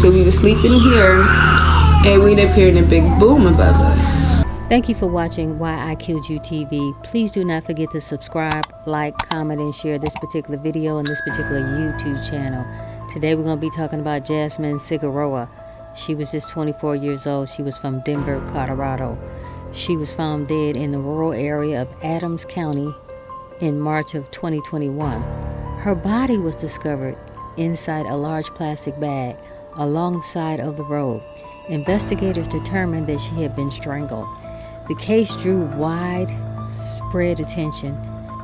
So we were sleeping here, and we'd appear in a big boom above us. Thank you for watching Why I Killed You TV. Please do not forget to subscribe, like, comment, and share this particular video on this particular YouTube channel. Today we're going to be talking about Jasmin Cigarroa. She was just 24 years old. She was from Denver, Colorado. She was found dead in the rural area of Adams County in March of 2021. Her body was discovered inside a large plastic bag along the side of the road. Investigators determined that she had been strangled. The case drew widespread attention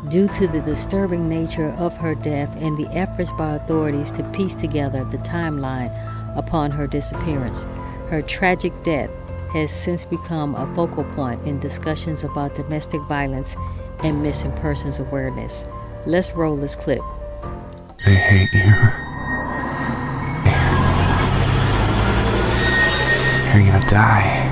due to the disturbing nature of her death and the efforts by authorities to piece together the timeline upon her disappearance. Her tragic death has since become a focal point in discussions about domestic violence and missing persons awareness. Let's roll this clip. They hate you. You're gonna die.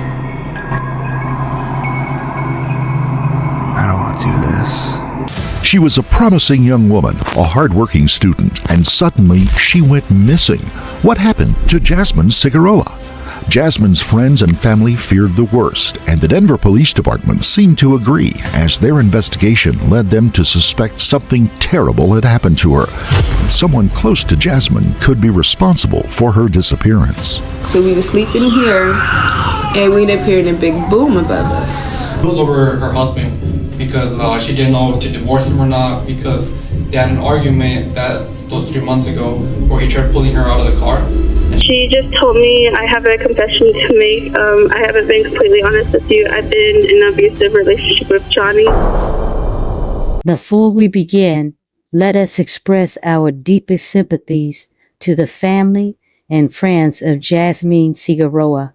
I don't want to do this. She was a promising young woman, a hard-working student, and suddenly she went missing. What happened to Jasmin Cigarroa? Jasmin's friends and family feared the worst, and the Denver Police Department seemed to agree, as their investigation led them to suspect something terrible had happened to her. Someone close to Jasmin could be responsible for her disappearance. So we were sleeping here, and we'd appear in a big boom above us. It was over her husband because she didn't know if to divorce him or not, because they had an argument those 3 months ago where he tried pulling her out of the car. She just told me I have a confession to make. I haven't been completely honest with you. I've been in an abusive relationship with Johnny. Before we begin, let us express our deepest sympathies to the family and friends of Jasmin Cigarroa.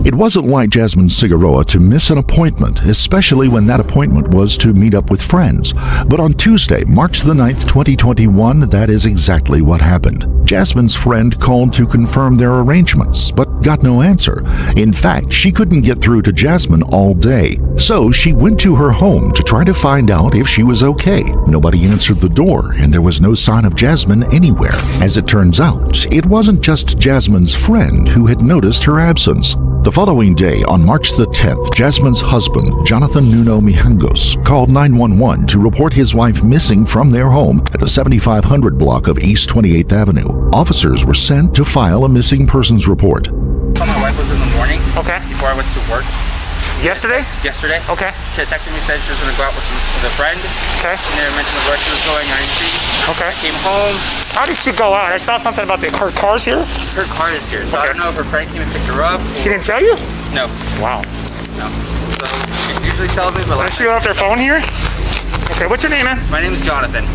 It wasn't like Jasmin Cigarroa to miss an appointment, especially when that appointment was to meet up with friends. But on Tuesday, March the 9th, 2021, that is exactly what happened. Jasmin's friend called to confirm their arrangements, but got no answer. In fact, she couldn't get through to Jasmin all day. So she went to her home to try to find out if she was okay. Nobody answered the door, and there was no sign of Jasmin anywhere. As it turns out, it wasn't just Jasmin's friend who had noticed her absence. The following day, on March the 10th, Jasmin's husband, Jonathan Nuno-Mijangos, called 911 to report his wife missing from their home at the 7500 block of East 28th Avenue. Officers were sent to file a missing persons report. My wife was in the morning. Okay. Before I went to work. Yesterday? Yesterday. Okay. She had texted me, said she was going to go out with a friend. Okay. And never mentioned where she was going or anything. Okay. I came home. How did she go out? I saw something about her car's here. Her car is here, so I don't know if her friend came and picked her up. She didn't tell you? No. Wow. No. So she usually tells me, but does she have their phone here? Okay, what's your name, man? My name is Jonathan.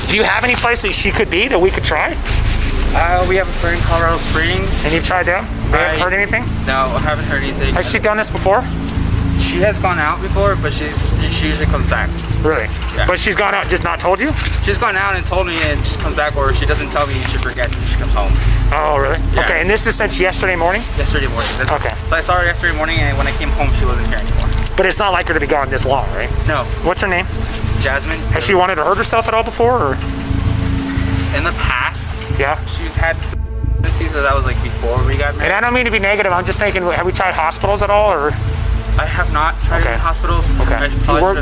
Do you have any place that she could be that we could try? We have a friend in Colorado Springs. And you've tried them? They haven't heard anything? No, I haven't heard anything. Has she done this before? She has gone out before, but she usually comes back. Really? Yeah. But she's gone out, just not told you? She's gone out and told me and just comes back, or she doesn't tell me, she forgets and she comes home. Oh, really? Yeah. Okay, and this is since yesterday morning? Yesterday morning. Okay. So I saw her yesterday morning, and when I came home, she wasn't here anymore. But it's not like her to be gone this long, right? No. What's her name? Jasmin. Has she wanted to hurt herself at all before, or? In the past. Yeah. She's had tendencies, so that was like before we got married. And I don't mean to be negative, I'm just thinking, have we tried hospitals at all, or? I have not tried any hospitals. Okay.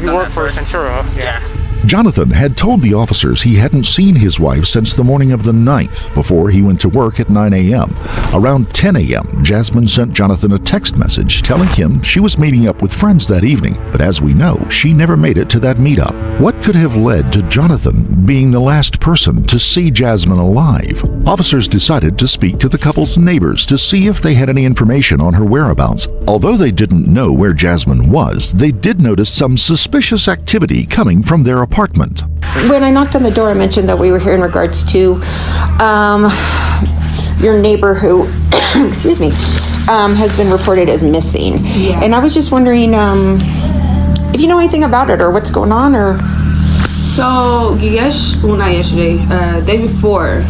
You work for Centura. Yeah. Jonathan had told the officers he hadn't seen his wife since the morning of the 9th, before he went to work at 9 a.m. Around 10 a.m., Jasmin sent Jonathan a text message telling him she was meeting up with friends that evening, but as we know, she never made it to that meetup. What could have led to Jonathan being the last person to see Jasmin alive? Officers decided to speak to the couple's neighbors to see if they had any information on her whereabouts. Although they didn't know where Jasmin was, they did notice some suspicious activity coming from their apartment. When I knocked on the door, I mentioned that we were here in regards to your neighbor who, excuse me, has been reported as missing. Yeah. And I was just wondering if you know anything about it or what's going on, or. So, not yesterday, day before.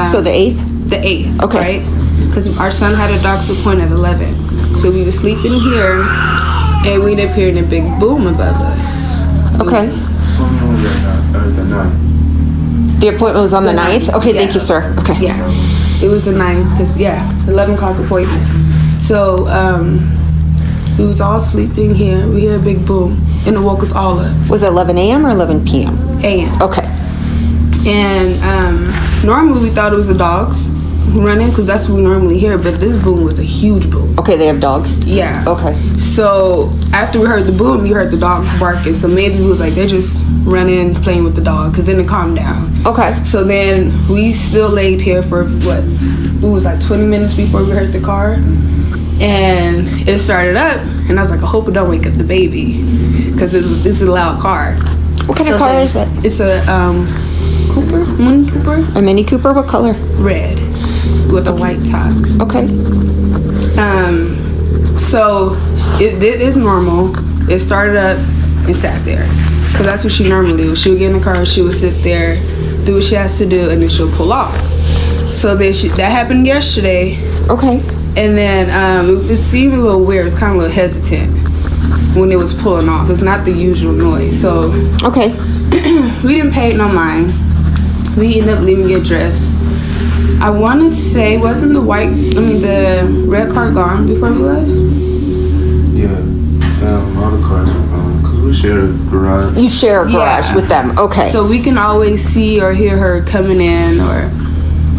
So the 8th? The 8th, okay. Right? Because our son had a doctor's appointment at 11. So we were sleeping here, and we'd appear in a big boom above us. Okay. The 9th. The appointment was on the 9th? Okay, yeah. Thank you, sir. Okay. Yeah. It was the 9th, 'cause, 11 o'clock appointment. So, we was all sleeping here. We hear a big boom, and it woke us all up. Was it 11 a.m. or 11 p.m.? A.m. Okay. And normally we thought it was the dogs running, because that's what we normally hear, but this boom was a huge boom. Okay, they have dogs? Yeah. Okay. So after we heard the boom, you heard the dogs barking. So maybe it was like they're just running, playing with the dog, because then it calmed down. Okay. So then we still laid here for what? It was like 20 minutes before we heard the car. And it started up, and I was like, I hope it don't wake up the baby, because it's a loud car. What kind of car is it? It's a Cooper, Mini Cooper. A Mini Cooper? What color? Red, with a white top. Okay. So it is normal. It started up and sat there, because that's what she normally do. She would get in the car, she would sit there, do what she has to do, and then she'll pull off. So then that happened yesterday. Okay. And then it seemed a little weird. It's kind of a little hesitant when it was pulling off. It's not the usual noise. So okay. We didn't pay it no mind. We ended up leaving, get dressed. I want to say, wasn't the red car gone before we left? Yeah, all the cars were gone because we share a garage. You share a garage with them, okay. So we can always see or hear her coming in, or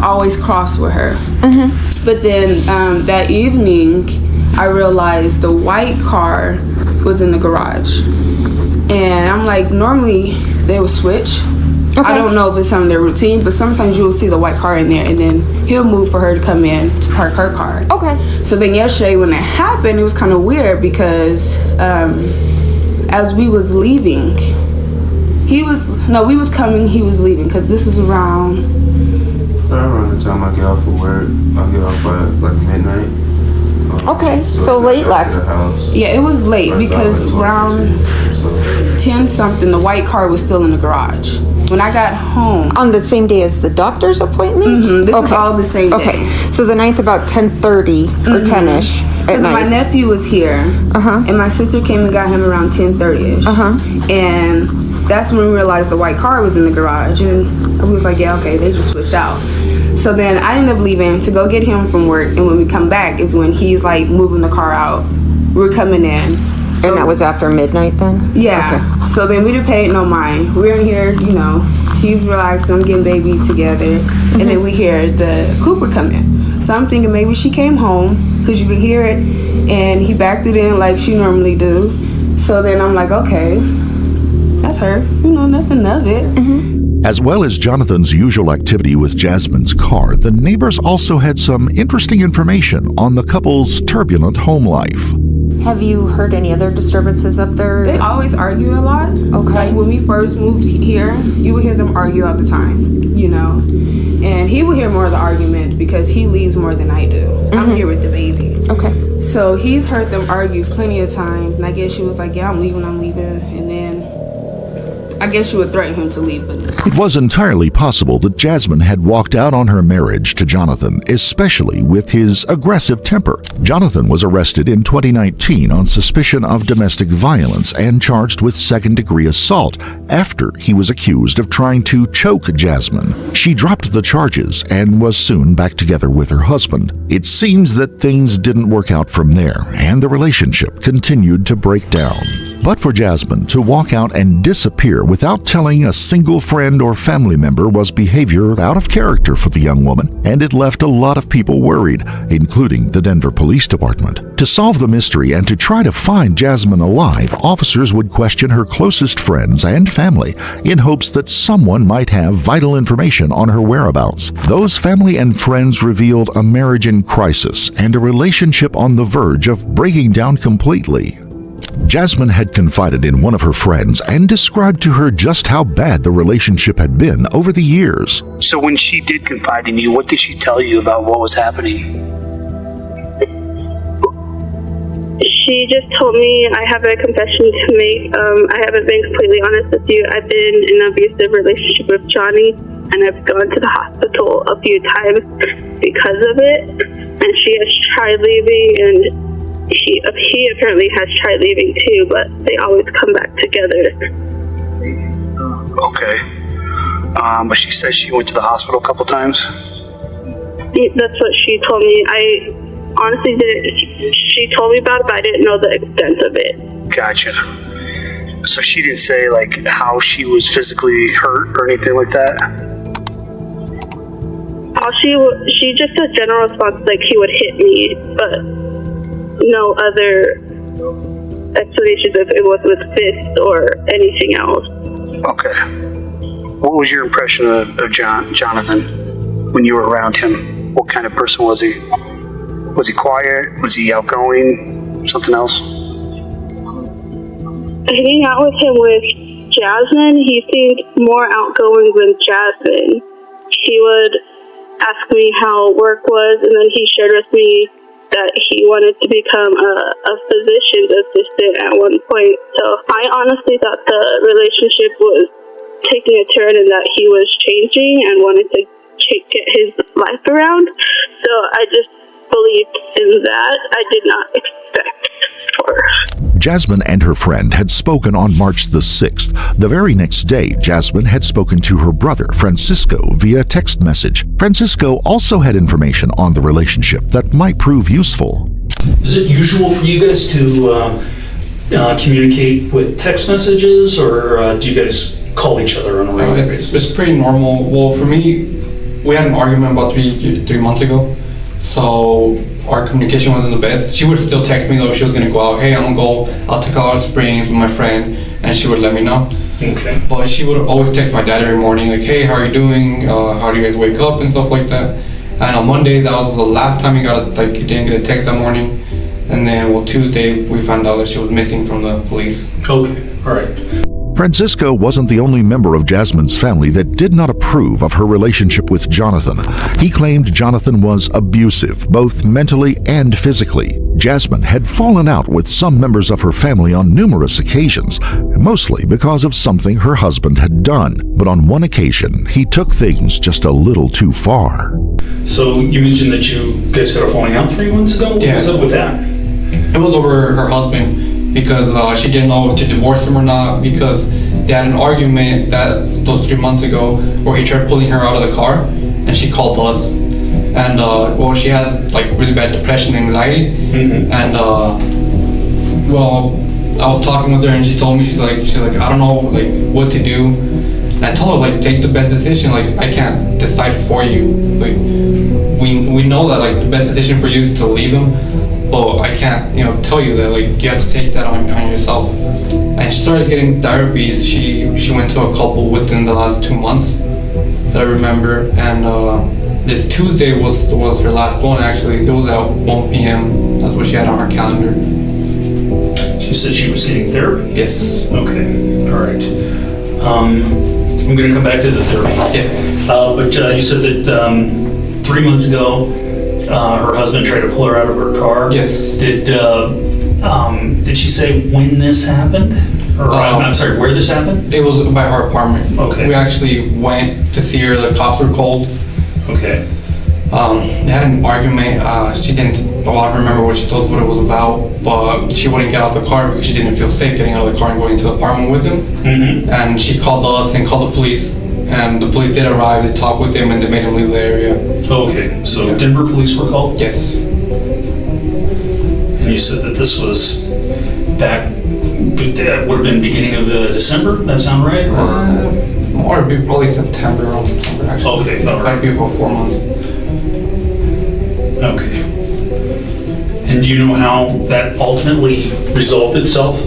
always cross with her. Mm-hmm. But then that evening, I realized the white car was in the garage. And I'm like, normally they will switch. Okay. I don't know if it's some of their routine, but sometimes you'll see the white car in there, and then he'll move for her to come in to park her car. Okay. So then yesterday when it happened, it was kind of weird, because as we was leaving, we was coming, he was leaving, because this is around the time I get off of work. I get off by like midnight. Okay, so late last. Yeah, it was late, because around 10 something, the white car was still in the garage. When I got home. On the same day as the doctor's appointment? Mm-hmm, this is all the same day. Okay, so the 9th about 10:30 or 10ish at night. My nephew was here, and my sister came and got him around 10:30ish. And that's when we realized the white car was in the garage, and we was like, yeah, okay, they just switched out. So then I ended up leaving to go get him from work, and when we come back is when he's like moving the car out. We're coming in. So, and that was after midnight then? Yeah. Okay. So then we didn't pay it no mind. We're in here, he's relaxing, I'm getting baby together, and then we hear the Cooper come in. So I'm thinking maybe she came home, because you can hear it, and he backed it in like she normally do. So then I'm like, okay, that's her. Nothing of it. As well as Jonathan's usual activity with Jasmin's car, the neighbors also had some interesting information on the couple's turbulent home life. Have you heard any other disturbances up there? They always argue a lot. Okay. Like when we first moved here, you would hear them argue all the time, And he would hear more of the argument because he leaves more than I do. I'm here with the baby. Okay. So he's heard them argue plenty of times, and I guess she was like, yeah, I'm leaving. And then I guess she would threaten him to leave. But it was entirely possible that Jasmin had walked out on her marriage to Jonathan, especially with his aggressive temper. Jonathan was arrested in 2019 on suspicion of domestic violence and charged with second-degree assault after he was accused of trying to choke Jasmin. She dropped the charges and was soon back together with her husband. It seems that things didn't work out from there, and the relationship continued to break down. But for Jasmin to walk out and disappear without telling a single friend or family member was behavior out of character for the young woman, and it left a lot of people worried, including the Denver Police Department. To solve the mystery and to try to find Jasmin alive, officers would question her closest friends and family in hopes that someone might have vital information on her whereabouts. Those family and friends revealed a marriage in crisis and a relationship on the verge of breaking down completely. Jasmin had confided in one of her friends and described to her just how bad the relationship had been over the years. So when she did confide in you, what did she tell you about what was happening? She just told me I have a confession to make. I haven't been completely honest with you. I've been in an abusive relationship with Johnny, and I've gone to the hospital a few times because of it. And she has tried leaving, and he apparently has tried leaving too, but they always come back together. Okay. But she says she went to the hospital a couple times? That's what she told me. I honestly didn't. She told me about it, but I didn't know the extent of it. Gotcha. So she didn't say like how she was physically hurt or anything like that? She just said general response like he would hit me, but no other explanations if it was with fists or anything else. Okay. What was your impression of Jonathan when you were around him? What kind of person was he? Was he quiet? Was he outgoing? Something else? Hanging out with him with Jasmin, he seemed more outgoing than Jasmin. He would ask me how work was, and then he shared with me that he wanted to become a physician's assistant at one point. So I honestly thought the relationship was taking a turn and that he was changing and wanted to get his life around. So I just believed in that. I did not expect for. Jasmin and her friend had spoken on March the 6th. The very next day, Jasmin had spoken to her brother, Francisco, via text message. Francisco also had information on the relationship that might prove useful. Is it usual for you guys to communicate with text messages, or do you guys call each other on a regular basis? It's pretty normal. Well, for me, we had an argument about three months ago, so our communication wasn't the best. She would still text me though if she was gonna go out. Hey, I'm gonna go out to Colorado Springs with my friend, and she would let me know. Okay. But she would always text my dad every morning, like, hey, how are you doing? How do you guys wake up and stuff like that. And on Monday, that was the last time he didn't get a text that morning. And then, Tuesday, we found out that she was missing from the police. Okay, all right. Francisco wasn't the only member of Jasmin's family that did not approve of her relationship with Jonathan. He claimed Jonathan was abusive, both mentally and physically. Jasmin had fallen out with some members of her family on numerous occasions, mostly because of something her husband had done. But on one occasion, he took things just a little too far. So you mentioned that you guys had a falling out 3 months ago? What was up with that? It was over her husband, because she didn't know if to divorce him or not, because they had an argument those 3 months ago where he tried pulling her out of the car, and she called us. And she has like really bad depression and anxiety. Mm-hmm. And I was talking with her, and she told me she's like I don't know what to do. And I told her take the best decision. I can't decide for you. We know that the best decision for you is to leave him. But I can't, tell you that you have to take that on yourself. And she started getting therapies. She went to a couple within the last 2 months that I remember. And this Tuesday was her last one. Actually, it was at 1 p.m. That's what she had on her calendar. She said she was getting therapy? Yes. Okay. All right. I'm going to come back to the therapy. Yeah. But you said that 3 months ago, her husband tried to pull her out of her car. Yes. Did she say when this happened? Or I'm sorry, where this happened? It was by her apartment. Okay. We actually went to see her. The cops were called. Okay. They had an argument. She didn't remember what she told us what it was about, but she wouldn't get out of the car because she didn't feel safe getting out of the car and going into the apartment with him. Mm-hmm. And she called us and called the police. And the police did arrive, they talked with him, and they made him leave the area. Okay, so Denver police were called? Yes. And you said that this was back, would have been beginning of December, that sound right? Or it'd be probably September, around September actually. Okay, all right. That'd be about 4 months. Okay. And do you know how that ultimately resolved itself?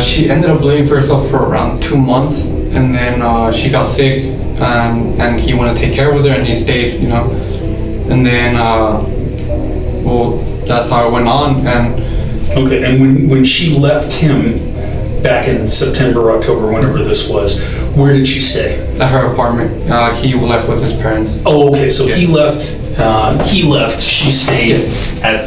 She ended up living for herself for around 2 months. And then she got sick, and he wanted to take care of her, and he stayed, And then, that's how it went on. And okay, and when she left him back in September, October, whenever this was, where did she stay? At her apartment. He left with his parents. Oh, okay, so he left. She stayed at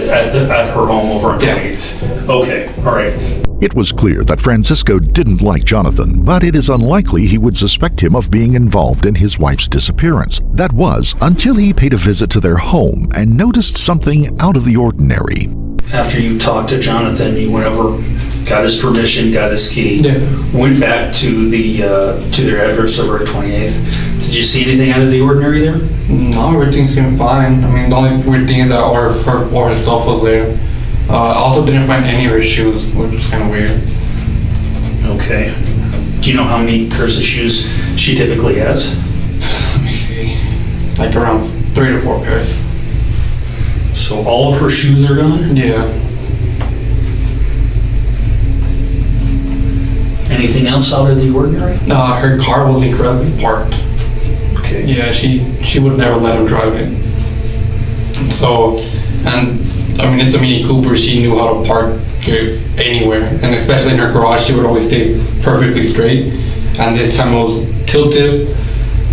her home over on 28th. Okay, all right. It was clear that Francisco didn't like Jonathan, but it is unlikely he would suspect him of being involved in his wife's disappearance. That was until he paid a visit to their home and noticed something out of the ordinary. After you talked to Jonathan, you went over, got his permission, got his key, yeah. Went back to their address over at 28th to Did you see anything out of the ordinary there? No, everything seemed fine. I mean, the only weird thing is that her stuff was there. I also didn't find any of her shoes, which was kind of weird. Okay. Do you know how many pairs of shoes she typically has? Let me see. Like around 3 to 4 pairs. So all of her shoes are gone? Yeah. Anything else out of the ordinary? Her car was incorrectly parked. Okay. Yeah, she would never let him drive it. So, and I mean, it's a Mini Cooper. She knew how to park it anywhere, and especially in her garage, she would always stay perfectly straight. And this time it was tilted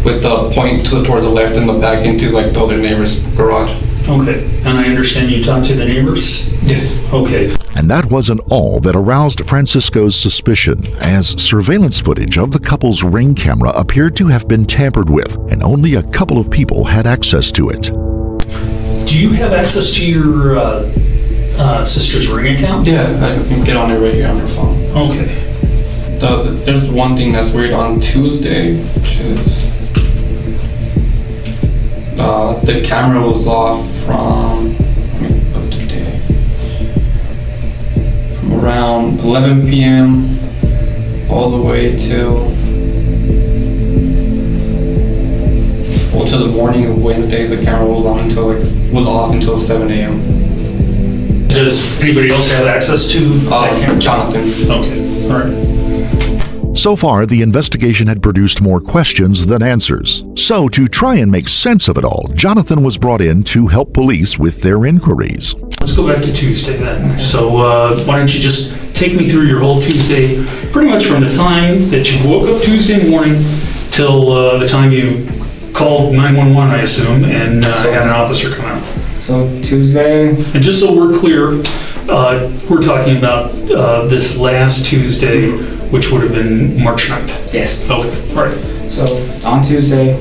with the point towards the left and the back into like the other neighbor's garage. Okay. And I understand you talked to the neighbors? Yes. Okay. And that wasn't all that aroused Francisco's suspicion, as surveillance footage of the couple's Ring camera appeared to have been tampered with, and only a couple of people had access to it. Do you have access to your sister's Ring account? Yeah, I can get on it right here on her phone. Okay. There's one thing that's weird on Tuesday, which is the camera was off from, let me put the day, from around 11 p.m. all the way till the morning of Wednesday. The camera was off until 7 a.m. Does anybody else have access to that camera? Jonathan. Okay. All right. So far, the investigation had produced more questions than answers. So, to try and make sense of it all, Jonathan was brought in to help police with their inquiries. Let's go back to Tuesday then. So why don't you just take me through your whole Tuesday, pretty much from the time that you woke up Tuesday morning till the time you called 911, I assume, and had an officer come out. So Tuesday. And just so we're clear, we're talking about this last Tuesday, which would have been March 9th. Yes. Okay, all right. So on Tuesday,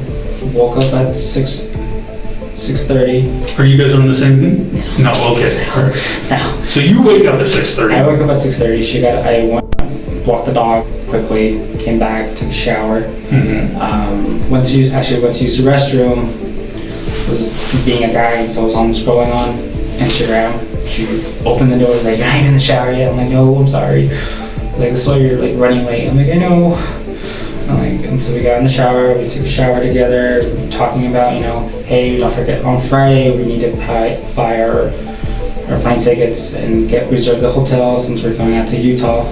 woke up at 6:30. Are you guys on the same thing? No, okay. All right. No. So you wake up at 6:30. I woke up at 6:30. I walked the dog quickly, came back, took a shower. Mm-hmm. Went to use the restroom. Was being a guy, so I was scrolling on Instagram. She opened the door, was like, "You're not even in the shower yet." I'm like, "No, I'm sorry." Like, this is why you're like running late. I'm like, "I know." And so we got in the shower, we took a shower together, talking about, hey, don't forget on Friday we need to buy our plane tickets and reserve the hotel since we're going out to Utah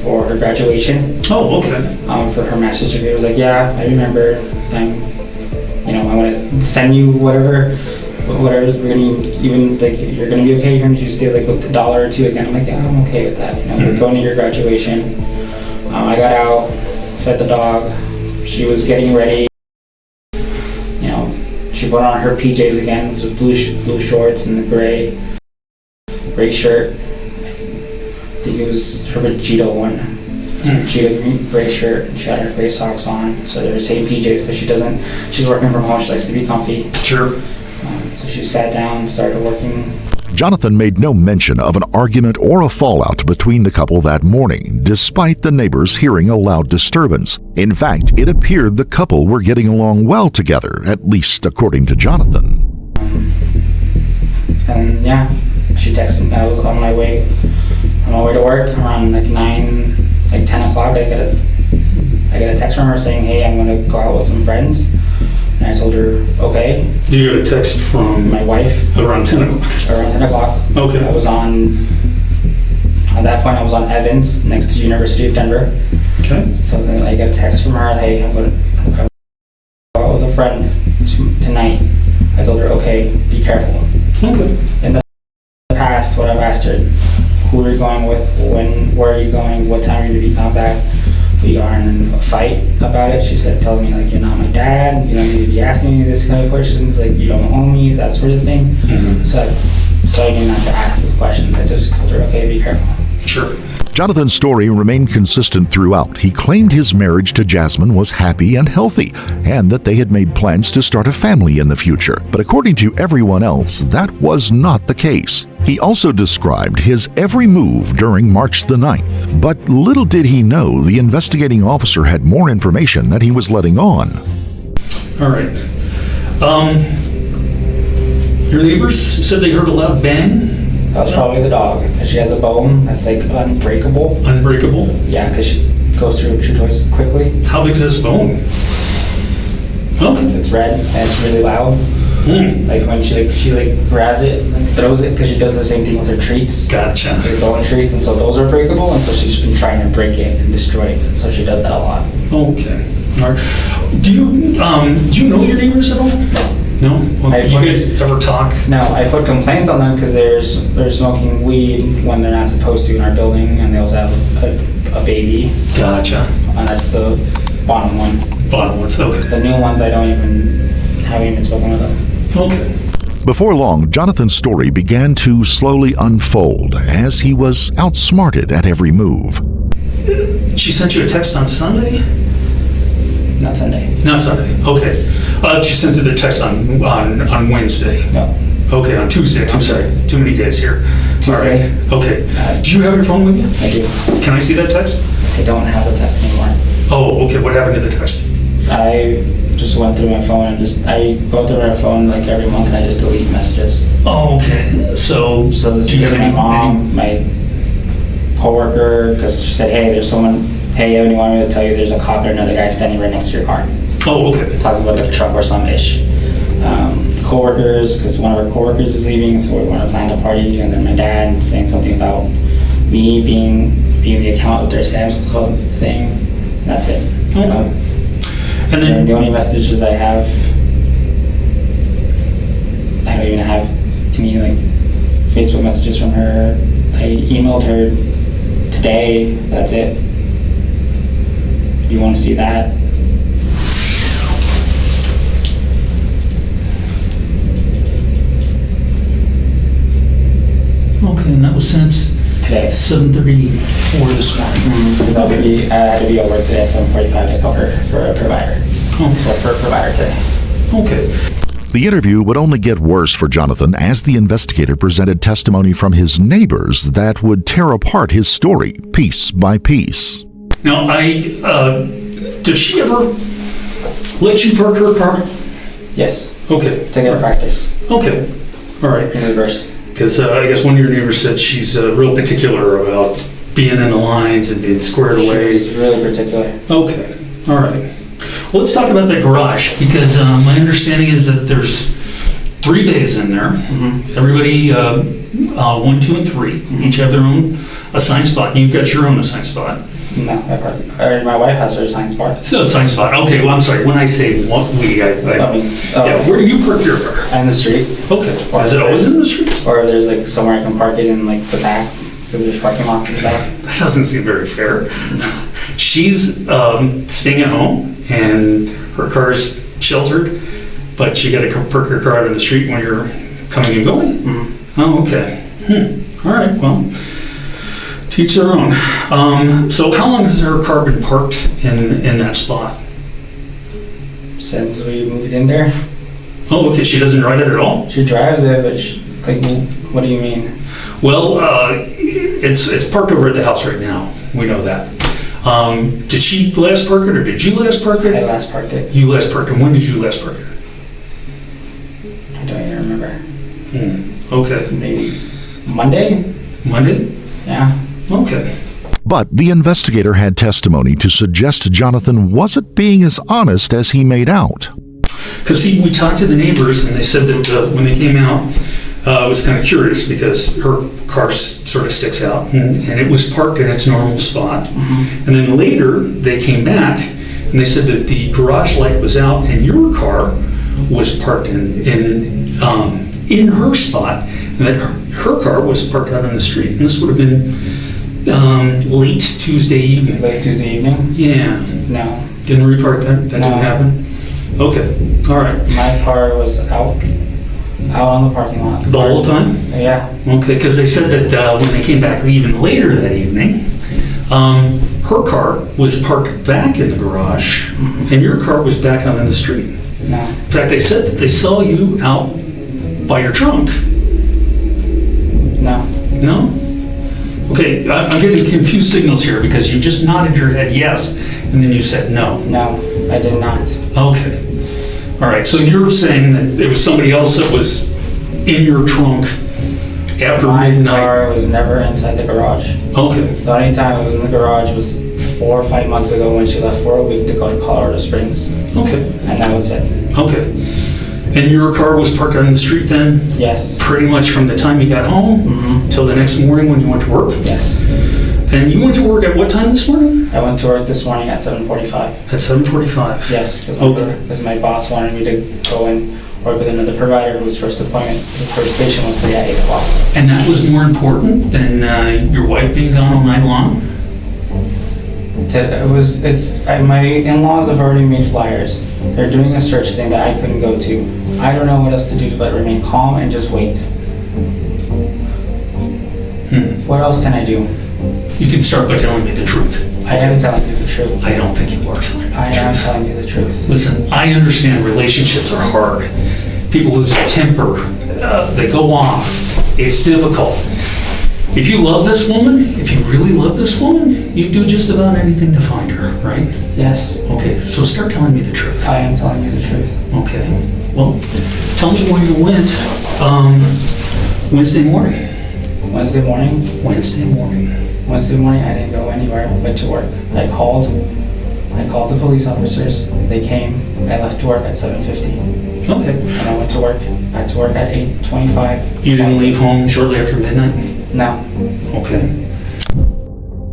for her graduation. Oh, okay. For her master's degree. I was like, yeah, I remember. I want to send you whatever we're gonna even like you're gonna be okay. You're gonna just say like with $1 or $2 again. I'm like, yeah, I'm okay with that. We're going to your graduation. I got out, fed the dog. She was getting ready. She put on her PJs again. It was blue shorts and the gray shirt. I think it was her Vegeta one. Vegeta gray shirt. And she had her gray socks on. So they're the same PJs because she's working from home. She likes to be comfy. Sure. So she sat down, started working. Jonathan made no mention of an argument or a fallout between the couple that morning, despite the neighbors hearing a loud disturbance. In fact, it appeared the couple were getting along well together, at least according to Jonathan. And yeah, she texted me. I was on my way to work around like 10 o'clock. I got a text from her saying, "Hey, I'm gonna go out with some friends." And I told her, okay. You got a text from my wife around 10 o'clock. Around 10 o'clock. Okay. At that point I was on Evans next to University of Denver. Okay. So then I got a text from her, hey, I'm going to go out with a friend tonight. I told her, okay, be careful. Okay. In the past, what I've asked her, who are you going with, where are you going, what time are you going to be coming back? We got in a fight about it. She said, tell me like, you're not my dad, you don't need to be asking me this kind of questions, like you don't own me, that sort of thing. Mm-hmm. So I knew not to ask those questions. I just told her, okay, be careful. Sure. Jonathan's story remained consistent throughout. He claimed his marriage to Jasmin was happy and healthy, and that they had made plans to start a family in the future. But according to everyone else, that was not the case. He also described his every move during March the 9th. But little did he know the investigating officer had more information that he was letting on. All right. Your neighbors said they heard a loud bang? That was probably the dog, because she has a bone that's like unbreakable. Unbreakable? Yeah, because she goes through true twice as quickly. How big is this bone? Okay. It's red and it's really loud. Like when she grabs it, like throws it, because she does the same thing with her treats. Gotcha. Like bone treats, and so those are breakable, and so she's been trying to break it and destroy it. And so she does that a lot. Okay. All right. Do you know your neighbors at all? No. Okay. You guys ever talk? No, I put complaints on them because they're smoking weed when they're not supposed to in our building, and they also have a baby. Gotcha. And that's the bottom one. Bottom ones. Okay. The new ones haven't even spoken with them. Okay. Before long, Jonathan's story began to slowly unfold as he was outsmarted at every move. She sent you a text on Sunday? Not Sunday. Not Sunday. Okay. She sent you the text on Wednesday. No. Okay, on Tuesday. I'm sorry. Too many days here. Tuesday. All right. Okay. Do you have your phone with you? I do. Can I see that text? I don't have the text anymore. Oh, okay. What happened to the text? I just went through my phone and I go through my phone like every month and I just delete messages. Oh, okay. So this is my mom, my coworker, because she said, hey, there's someone, hey, Evan, you want me to tell you there's a cop or another guy standing right next to your car. Oh, okay. Talking about the truck or some ish. Coworkers, because one of our coworkers is leaving, so we want to plan a party, and then my dad saying something about me being the account of their Sam's Club thing. That's it. Okay. And then the only messages I have, I don't even have any like Facebook messages from her. I emailed her today. That's it. You want to see that? okay, and that was sent Today. 7:34 this morning. I had to be at work today at 7:45 to cover for a provider. Okay. For a provider today. Okay. The interview would only get worse for Jonathan as the investigator presented testimony from his neighbors that would tear apart his story piece by piece. Now, does she ever let you park her car? Yes. Okay. To get a practice. Okay. All right. In reverse. Because I guess one of your neighbors said she's real particular about being in the lines and being squared away. She's really particular. Okay. All right. Well, let's talk about that garage, because my understanding is that there's 3 bays in there. Mm-hmm. Everybody, 1, 2, and 3, each have their own assigned spot. You've got your own assigned spot. No, my wife has her assigned spot. So assigned spot. Okay. Well, I'm sorry. When I say what yeah. Where do you park your car? On the street. Okay. Is it always in the street? Or there's like somewhere I can park it in like the back, because there's parking lots in the back. That doesn't seem very fair. She's staying at home and her car's sheltered, but you got to park your car out in the street when you're coming and going? Mm-hmm. Oh, okay. All right, well, to each their own. So how long has her car been parked in that spot? Since we moved in there. Oh, okay, she doesn't drive it at all? She drives it, but what do you mean? Well, it's parked over at the house right now. We know that. Did she last park it, or did you last park it? I last parked it. You last parked it. When did you last park it? I don't even remember. Okay. Maybe Monday? Monday? Yeah. Okay. But the investigator had testimony to suggest Jonathan wasn't being as honest as he made out. Because see, we talked to the neighbors, and they said that when they came out, it was kind of curious because her car sort of sticks out, and it was parked in its normal spot. Mm-hmm. And then later, they came back, and they said that the garage light was out, and your car was parked in her spot, and that her car was parked out on the street. And this would have been late Tuesday evening. Late Tuesday evening? Yeah. No. Didn't repark that? That didn't happen? Okay. All right. My car was out on the parking lot. The whole time? Yeah. Okay, because they said that when they came back even later that evening, her car was parked back in the garage, and your car was back out in the street. No. In fact, they said that they saw you out by your trunk. No. No? Okay, I'm getting confused signals here because you just nodded your head yes, and then you said no. No, I did not. Okay. All right, so you're saying that there was somebody else that was in your trunk after midnight? My car was never inside the garage. Okay. The only time it was in the garage was 4 or 5 months ago when she left for a week to go to Colorado Springs. Okay. And that was it. Okay. And your car was parked on the street then? Yes. Pretty much from the time you got home till the next morning when you went to work? Yes. And you went to work at what time this morning? I went to work this morning at 7:45. At 7:45? Yes, Okay. because my boss wanted me to go and work with another provider whose first appointment, the first patient was today at 8 o'clock. And that was more important than your wife being gone all night long? My in-laws have already made flyers. They're doing a search thing that I couldn't go to. I don't know what else to do but remain calm and just wait. What else can I do? You can start by telling me the truth. I am telling you the truth. I don't think you are telling me the truth. I am telling you the truth. Listen, I understand relationships are hard. People lose their temper. They go off. It's difficult. If you love this woman, if you really love this woman, you'd do just about anything to find her, right? Yes. Okay, so start telling me the truth. I am telling you the truth. Okay. Well, tell me where you went Wednesday morning. Wednesday morning? Wednesday morning. Wednesday morning, I didn't go anywhere. I went to work. I called the police officers. They came. I left to work at 7:50. Okay. And I went to work. I had to work at 8:25. You didn't leave home shortly after midnight? No. Okay.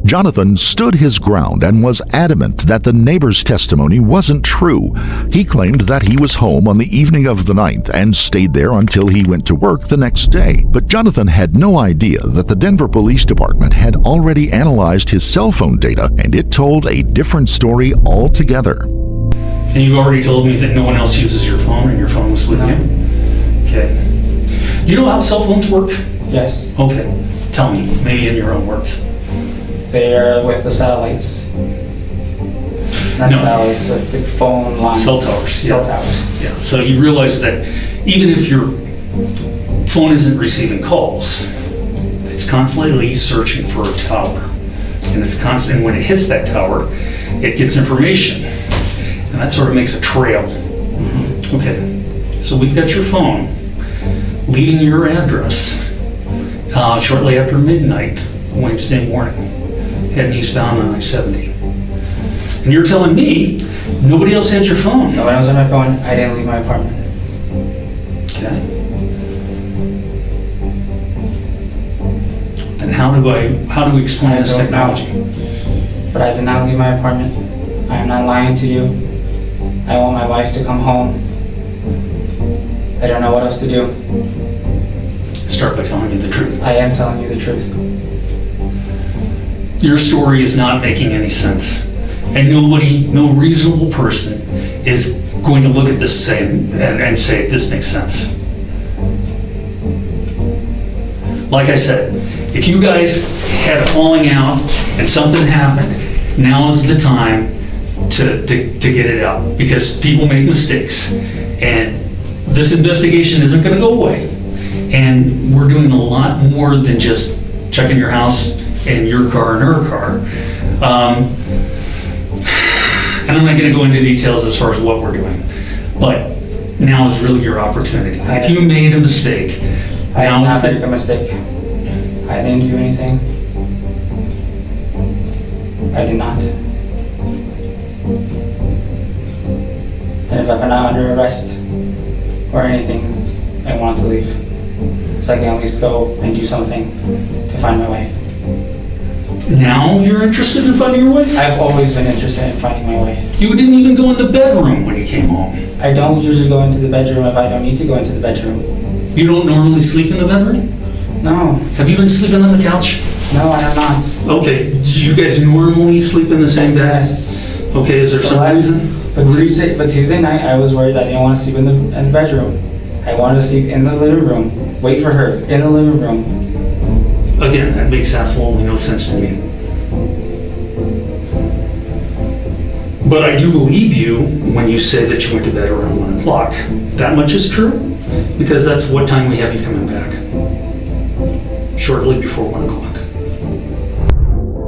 Jonathan stood his ground and was adamant that the neighbor's testimony wasn't true. He claimed that he was home on the evening of the 9th and stayed there until he went to work the next day. But Jonathan had no idea that the Denver Police Department had already analyzed his cell phone data, and it told a different story altogether. And you've already told me that no one else uses your phone and your phone was with you? Okay. Do you know how cell phones work? Yes. Okay. Tell me, maybe in your own words. They are with the satellites. Not satellites, with the phone lines. Cell towers. Cell towers. Yeah, so you realize that even if your phone isn't receiving calls, it's constantly searching for a tower. And it's constant, when it hits that tower, it gets information. And that sort of makes a trail. Okay, so we've got your phone leaving your address shortly after midnight Wednesday morning, heading eastbound on I-70. And you're telling me nobody else had your phone? No one else had my phone. I didn't leave my apartment. Okay. And how do we explain this technology? But I did not leave my apartment. I am not lying to you. I want my wife to come home. I don't know what else to do. Start by telling me the truth. I am telling you the truth. Your story is not making any sense. And no reasonable person is going to look at this and say, this makes sense. Like I said, if you guys had a falling out and something happened, now is the time to get it out, because people make mistakes. And this investigation isn't going to go away. And we're doing a lot more than just checking your house and your car and her car. And I'm not going to go into details as far as what we're doing. But now is really your opportunity. If you made a mistake, I did not make a mistake. I didn't do anything. I did not. And if I'm not under arrest or anything, I want to leave. So I can at least go and do something to find my wife. Now you're interested in finding your wife? I've always been interested in finding my wife. You didn't even go in the bedroom when you came home. I don't usually go into the bedroom if I don't need to go into the bedroom. You don't normally sleep in the bedroom? No. Have you been sleeping on the couch? No, I have not. Okay, do you guys normally sleep in the same bed? Yes. Okay, is there some reason? But Tuesday night, I was worried I didn't want to sleep in the bedroom. I wanted to sleep in the living room. Wait for her in the living room. Again, that makes absolutely no sense to me. But I do believe you when you say that you went to bed around 1 o'clock. That much is true, because that's what time we have you coming back. Shortly before 1 o'clock.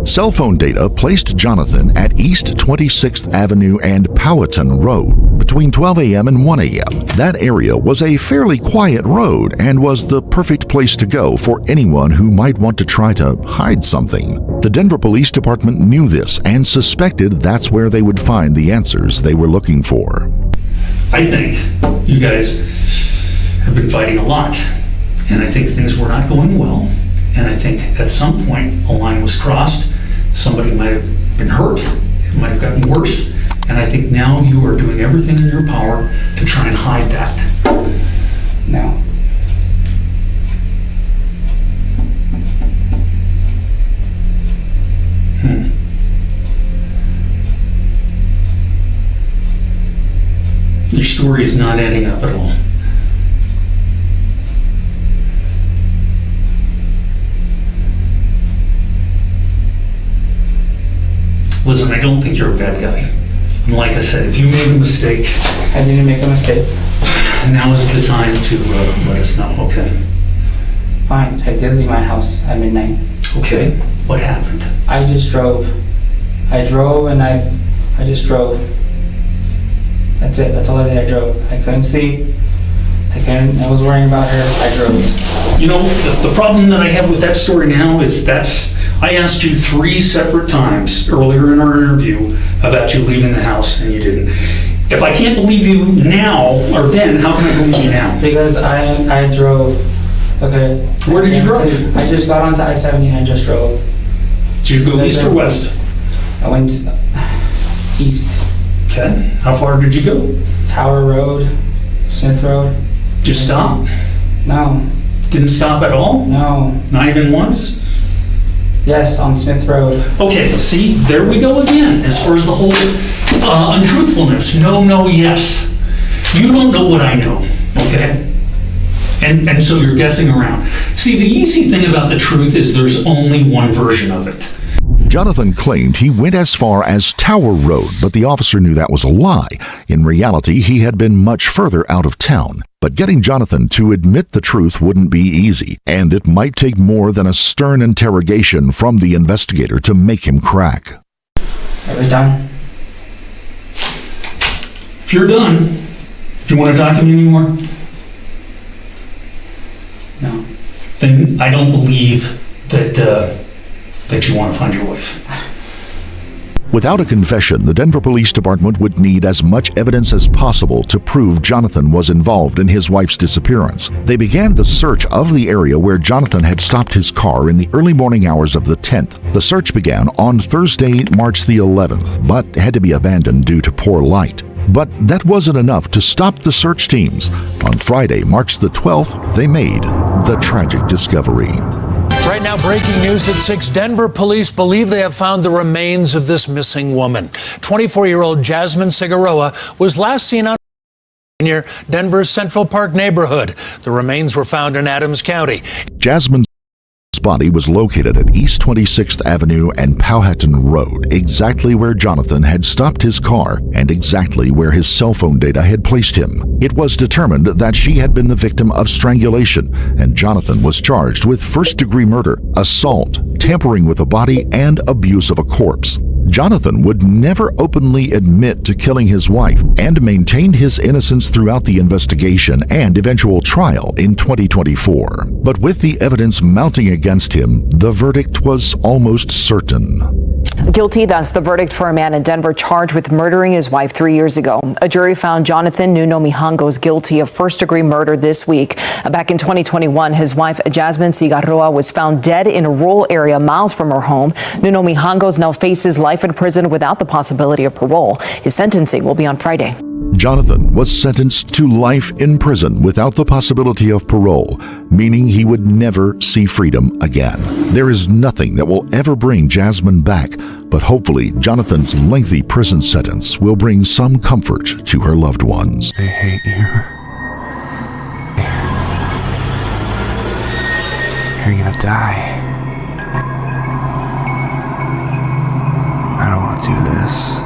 Cell phone data placed Jonathan at East 26th Avenue and Powhatan Road between 12 a.m. and 1 a.m. That area was a fairly quiet road and was the perfect place to go for anyone who might want to try to hide something. The Denver Police Department knew this and suspected that's where they would find the answers they were looking for. I think you guys have been fighting a lot, and I think things were not going well, and I think at some point a line was crossed. Somebody might have been hurt, it might have gotten worse, and I think now you are doing everything in your power to try and hide that. No. Your story is not adding up at all. Listen, I don't think you're a bad guy. And like I said, if you made a mistake... I didn't make a mistake. Now is the time to let us know, okay? Fine, I did leave my house at midnight. Okay, what happened? I just drove. I just drove. That's it, that's all I did, I drove. I couldn't sleep. I was worrying about her, I drove. You know, the problem that I have with that story now is I asked you 3 separate times earlier in our interview about you leaving the house, and you didn't. If I can't believe you now, or then, how can I believe you now? Because I drove. Okay. Where did you drive? I just got onto I-70 and I just drove. Did you go east or west? I went east. Okay. How far did you go? Tower Road, Smith Road. Did you stop? No. Didn't stop at all? No. Not even once? Yes, on Smith Road. Okay, see, there we go again, as far as the whole untruthfulness. No, yes. You don't know what I know, okay? And so you're guessing around. See, the easy thing about the truth is there's only one version of it. Jonathan claimed he went as far as Tower Road, but the officer knew that was a lie. In reality, he had been much further out of town. But getting Jonathan to admit the truth wouldn't be easy, and it might take more than a stern interrogation from the investigator to make him crack. Are we done? If you're done, do you want to talk to me anymore? No. Then I don't believe that you want to find your wife. Without a confession, the Denver Police Department would need as much evidence as possible to prove Jonathan was involved in his wife's disappearance. They began the search of the area where Jonathan had stopped his car in the early morning hours of the 10th. The search began on Thursday, March the 11th, but had to be abandoned due to poor light. But that wasn't enough to stop the search teams. On Friday, March the 12th, they made the tragic discovery. Right now, breaking news at 6. Denver police believe they have found the remains of this missing woman. 24-year-old Jasmin Cigarroa was last seen on near Denver's Central Park neighborhood. The remains were found in Adams County. Jasmin's body was located at East 26th Avenue and Powhatan Road, exactly where Jonathan had stopped his car and exactly where his cell phone data had placed him. It was determined that she had been the victim of strangulation, and Jonathan was charged with first-degree murder, assault, tampering with a body, and abuse of a corpse. Jonathan would never openly admit to killing his wife and maintained his innocence throughout the investigation and eventual trial in 2024. But with the evidence mounting against him, the verdict was almost certain. Guilty, that's the verdict for a man in Denver charged with murdering his wife 3 years ago. A jury found Jonathan Nuno-Mijangos guilty of first-degree murder this week. Back in 2021, his wife Jasmin Cigarroa was found dead in a rural area miles from her home. Nuno-Mijangos now faces life in prison without the possibility of parole. His sentencing will be on Friday. Jonathan was sentenced to life in prison without the possibility of parole, meaning he would never see freedom again. There is nothing that will ever bring Jasmin back, but hopefully Jonathan's lengthy prison sentence will bring some comfort to her loved ones. They hate you. You're gonna die. I don't want to do this.